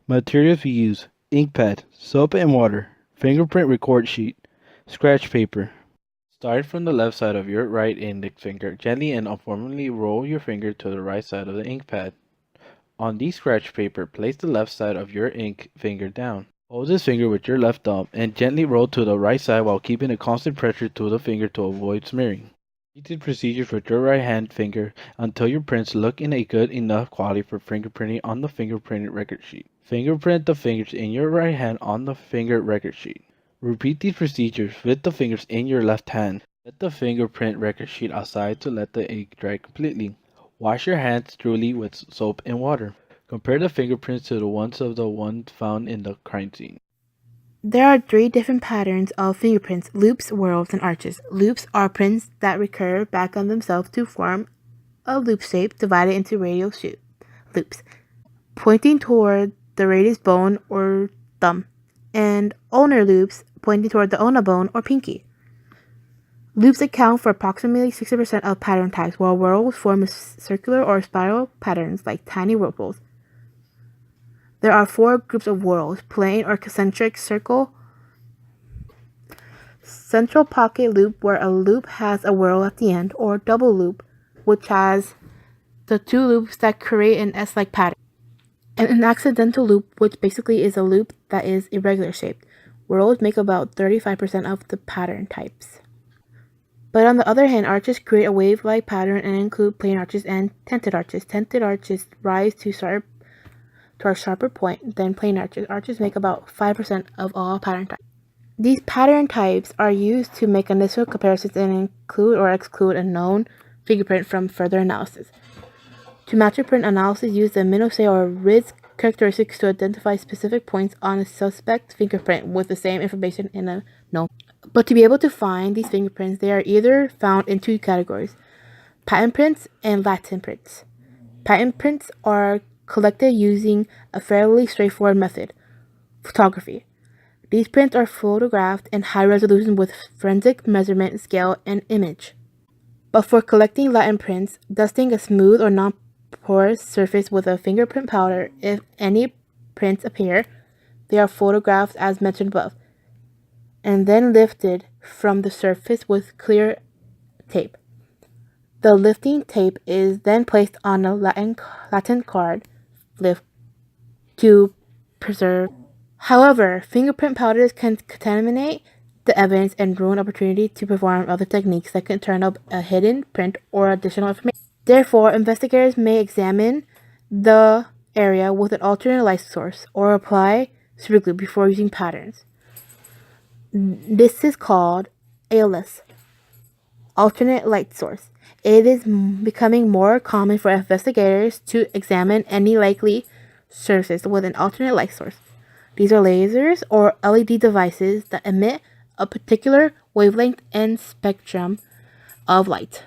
Materials we use: ink pad, soap and water, fingerprint record sheet, scratch paper. Start from the left side of your right index finger. Gently and uniformly roll your finger to the right side of the ink pad. On the scratch paper, place the left side of your ink finger down. Hold this finger with your left thumb and gently roll to the right side while keeping a constant pressure to the finger to avoid smearing. Repeat the procedures with your right hand finger until your prints look in a good enough quality for fingerprinting on the fingerprinted record sheet. Fingerprint the fingers in your right hand on the finger record sheet. Repeat these procedures with the fingers in your left hand. Set the fingerprint record sheet aside to let the ink dry completely. Wash your hands thoroughly with soap and water. Compare the fingerprints to the ones found in the crime scene. There are three different patterns of fingerprints: loops, whorls, and arches. Loops are prints that recur back on themselves to form a loop shape divided into radial loops, pointing toward the radius bone or thumb, and ulnar loops pointing toward the ulna bone or pinky. Loops account for approximately 60% of pattern types, while whorls form circular or spiral patterns like tiny ripples. There are four groups of whorls: plane or concentric circle, central pocket loop where a loop has a whorl at the end, or double loop, which has the two loops that create an S-like pattern, and an accidental loop, which basically is a loop that is irregular shaped. Whorls make about 35% of the pattern types. But on the other hand, arches create a wave-like pattern and include plane arches and tented arches. Tented arches rise to a sharper point than plane arches. Arches make about 5% of all pattern types. These pattern types are used to make initial comparisons and include or exclude a known fingerprint from further analysis. To match a print analysis, use the Minochet or RIDS characteristics to identify specific points on a suspect fingerprint with the same information in a known. But to be able to find these fingerprints, they are either found in two categories: patent prints and latent prints. Patent prints are collected using a fairly straightforward method: photography. These prints are photographed in high resolution with forensic measurement, scale, and image. But for collecting latent prints, dusting a smooth or non-porous surface with a fingerprint powder, if any prints appear, they are photographed as mentioned above, and then lifted from the surface with clear tape. The lifting tape is then placed on a latent card lift to preserve. However, fingerprint powders can contaminate the evidence and ruin opportunity to perform other techniques that can turn up a hidden print or additional information. Therefore, investigators may examine the area with an alternate light source or apply superglue before using patterns. This is called ALS, alternate light source. It is becoming more common for investigators to examine any likely surface with an alternate light source. These are lasers or LED devices that emit a particular wavelength and spectrum of light.